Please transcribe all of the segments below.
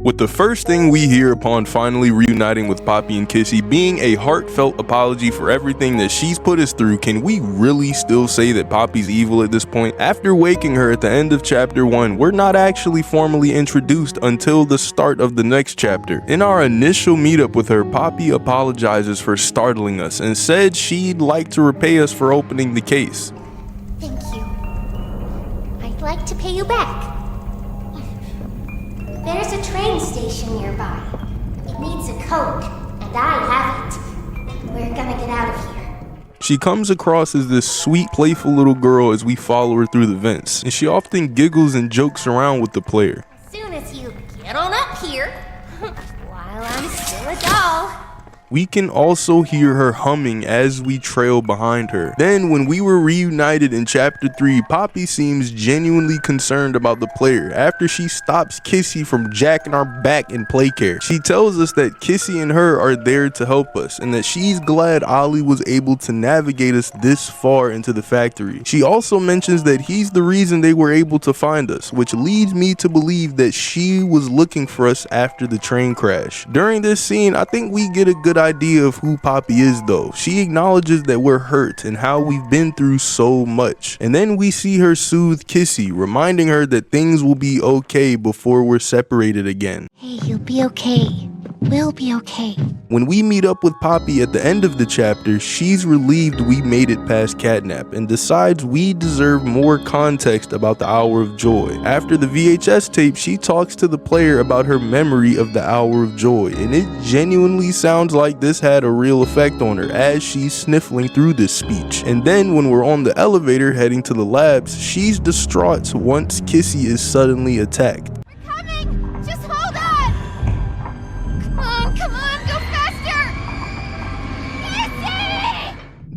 With the first thing we hear upon finally reuniting with Poppy and Kissy being a heartfelt apology for everything that she's put us through, can we really still say that Poppy's evil at this point? After waking her at the end of chapter 1, we're not actually formally introduced until the start of the next chapter. In our initial meetup with her, Poppy apologizes for startling us and said she'd like to repay us for opening the case. Thank you. I'd like to pay you back. There's a train station nearby. It needs a code, and I have it. We're gonna get out of here. She comes across as this sweet, playful little girl as we follow her through the vents, and she often giggles and jokes around with the player. As soon as you get on up here, while I'm still a doll. We can also hear her humming as we trail behind her. Then when we were reunited in chapter 3, Poppy seems genuinely concerned about the player after she stops Kissy from jacking our back in play care. She tells us that Kissy and her are there to help us and that she's glad Ollie was able to navigate us this far into the factory. She also mentions that he's the reason they were able to find us, which leads me to believe that she was looking for us after the train crash. During this scene, I think we get a good idea of who Poppy is though. She acknowledges that we're hurt and how we've been through so much. And then we see her soothe Kissy, reminding her that things will be okay before we're separated again. Hey, you'll be okay. We'll be okay. When we meet up with Poppy at the end of the chapter, she's relieved we made it past Catnap and decides we deserve more context about the Hour of Joy. After the VHS tape, she talks to the player about her memory of the Hour of Joy, and it genuinely sounds like this had a real effect on her as she's sniffling through this speech. And then when we're on the elevator heading to the labs, she's distraught once Kissy is suddenly attacked.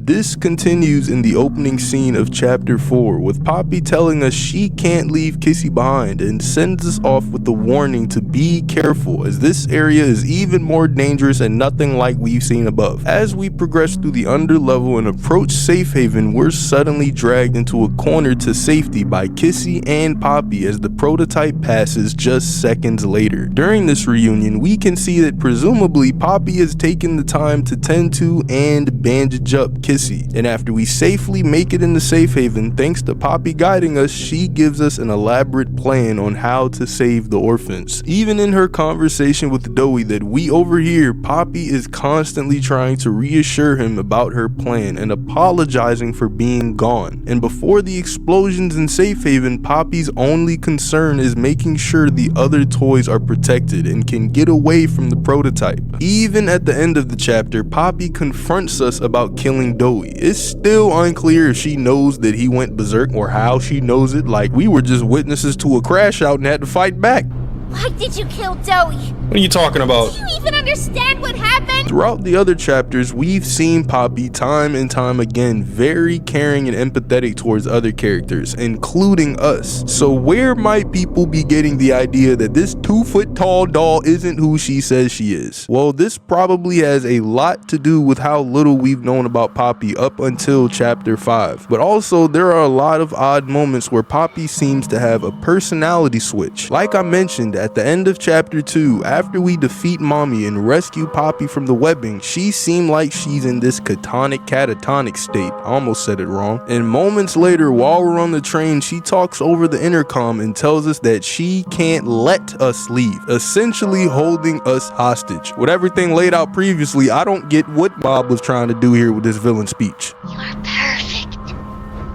This continues in the opening scene of chapter 4, with Poppy telling us she can't leave Kissy behind and sends us off with the warning to be careful as this area is even more dangerous and nothing like we've seen above. As we progress through the underlevel and approach Safe Haven, we're suddenly dragged into a corner to safety by Kissy and Poppy as the prototype passes just seconds later. During this reunion, we can see that presumably Poppy has taken the time to tend to and bandage up Kissy. And after we safely make it into Safe Haven, thanks to Poppy guiding us, she gives us an elaborate plan on how to save the orphans. Even in her conversation with Dowie that we overhear, Poppy is constantly trying to reassure him about her plan and apologizing for being gone. And before the explosions in Safe Haven, Poppy's only concern is making sure the other toys are protected and can get away from the prototype. Even at the end of the chapter, Poppy confronts us about killing Dowie. It's still unclear if she knows that he went berserk or how she knows it, like we were just witnesses to a crash out and had to fight back. Why did you kill Dowie? What are you talking about? Do you even understand what happened? Throughout the other chapters, we've seen Poppy time and time again very caring and empathetic towards other characters, including us. So where might people be getting the idea that this 2-foot-tall doll isn't who she says she is? Well, this probably has a lot to do with how little we've known about Poppy up until chapter 5. But also, there are a lot of odd moments where Poppy seems to have a personality switch. Like I mentioned, at the end of chapter 2, after we defeat Mommy and rescue Poppy from the webbing, she seemed like she's in this catatonic state. I almost said it wrong. And moments later, while we're on the train, she talks over the intercom and tells us that she can't let us leave, essentially holding us hostage. With everything laid out previously, I don't get what Bob was trying to do here with this villain speech. You are perfect.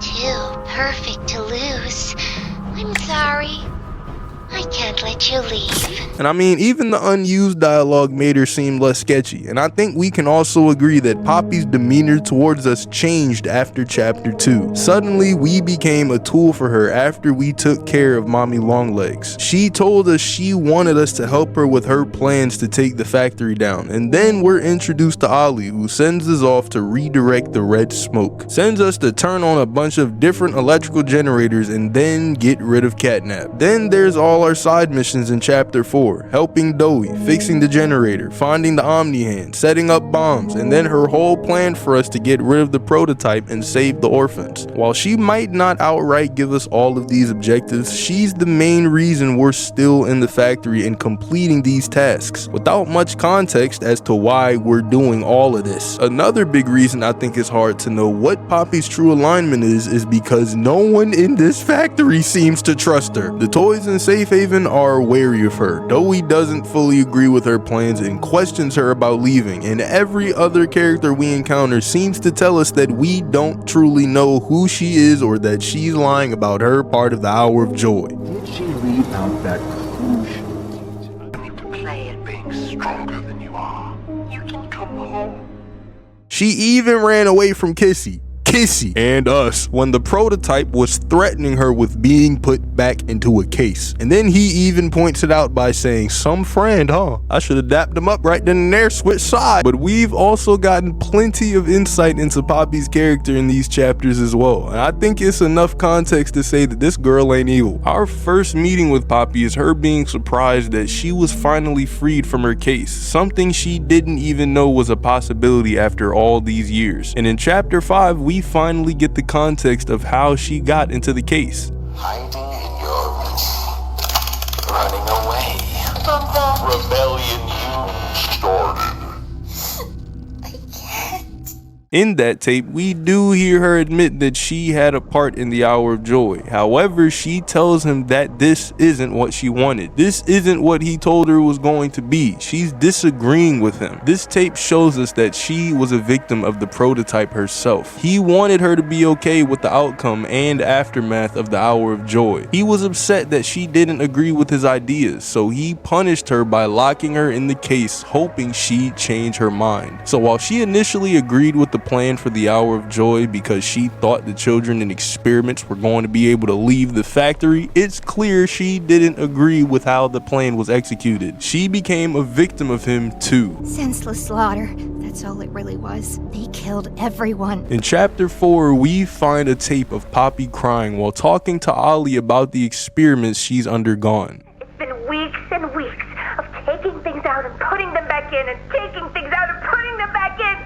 Too perfect to lose. I'm sorry. I can't let you leave. And I mean, even the unused dialogue made her seem less sketchy, and I think we can also agree that Poppy's demeanor towards us changed after chapter 2. Suddenly, we became a tool for her after we took care of Mommy Longlegs. She told us she wanted us to help her with her plans to take the factory down, and then we're introduced to Ollie, who sends us off to redirect the red smoke, sends us to turn on a bunch of different electrical generators and then get rid of Catnap. Then there's all our side side missions in chapter 4, helping Doe, fixing the generator, finding the Omni Hand, setting up bombs, and then her whole plan for us to get rid of the prototype and save the orphans. While she might not outright give us all of these objectives, she's the main reason we're still in the factory and completing these tasks, without much context as to why we're doing all of this. Another big reason I think it's hard to know what Poppy's true alignment is because no one in this factory seems to trust her. The toys in Safe Haven are wary of her. Doe doesn't fully agree with her plans and questions her about leaving, and every other character we encounter seems to tell us that we don't truly know who she is or that she's lying about her part of the Hour of Joy. Did she leave out that crucial detail? I need to play at being stronger than you are. You can come home. She even ran away from Kissy and us when the prototype was threatening her with being put back into a case. And then he even points it out by saying, "Some friend, huh? I should have dapped him up right then and there, switch side." But we've also gotten plenty of insight into Poppy's character in these chapters as well, and I think it's enough context to say that this girl ain't evil. Our first meeting with Poppy is her being surprised that she was finally freed from her case, something she didn't even know was a possibility after all these years. And in chapter 5, we finally get the context of how she got into the case. Hiding in your room. Running away. From the rebellion you started. I can't. In that tape, we do hear her admit that she had a part in the Hour of Joy. However, she tells him that this isn't what she wanted. This isn't what he told her was going to be. She's disagreeing with him. This tape shows us that she was a victim of the prototype herself. He wanted her to be okay with the outcome and aftermath of the Hour of Joy. He was upset that she didn't agree with his ideas, so he punished her by locking her in the case, hoping she'd change her mind. So while she initially agreed with the plan for the Hour of Joy because she thought the children in experiments were going to be able to leave the factory, it's clear she didn't agree with how the plan was executed. She became a victim of him too. Senseless slaughter. That's all it really was. They killed everyone. In chapter 4, we find a tape of Poppy crying while talking to Ollie about the experiments she's undergone. It's been weeks and weeks of taking things out and putting them back in and taking things out and putting them back in.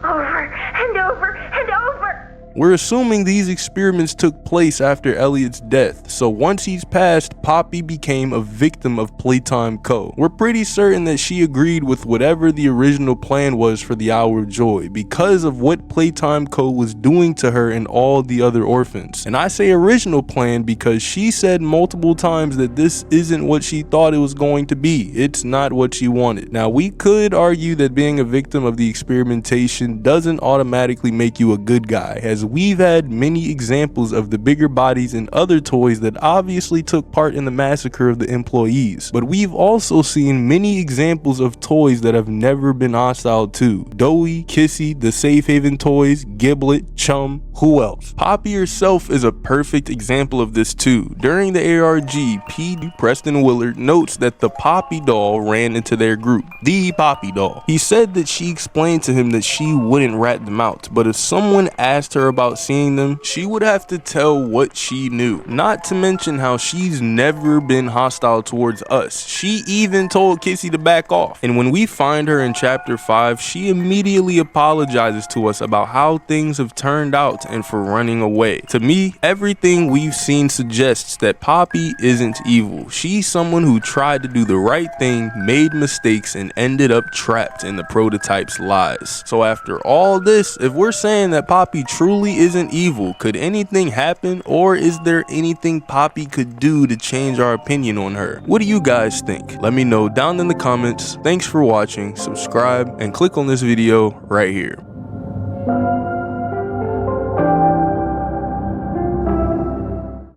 Over and over and over. We're assuming these experiments took place after Elliot's death, so once he's passed, Poppy became a victim of Playtime Co. We're pretty certain that she agreed with whatever the original plan was for the Hour of Joy because of what Playtime Co. was doing to her and all the other orphans. And I say original plan because she said multiple times that this isn't what she thought it was going to be. It's not what she wanted. Now, we could argue that being a victim of the experimentation doesn't automatically make you a good guy, as we've had many examples of the bigger bodies and other toys that obviously took part in the massacre of the employees. But we've also seen many examples of toys that have never been hostile to. Doe, Kissy, the Safe Haven toys, Giblet, Chum, who else? Poppy herself is a perfect example of this too. During the ARG, P.D. Preston Willard notes that the Poppy doll ran into their group. The Poppy doll. He said that she explained to him that she wouldn't rat them out, but if someone asked her about seeing them, she would have to tell what she knew. Not to mention how she's never been hostile towards us. She even told Kissy to back off. And when we find her in chapter 5, she immediately apologizes to us about how things have turned out and for running away. To me, everything we've seen suggests that Poppy isn't evil. She's someone who tried to do the right thing, made mistakes, and ended up trapped in the prototype's lies. So after all this, if we're saying that Poppy truly isn't evil, could anything happen, or is there anything Poppy could do to change our opinion on her? What do you guys think? Let me know down in the comments. Thanks for watching, subscribe, and click on this video right here.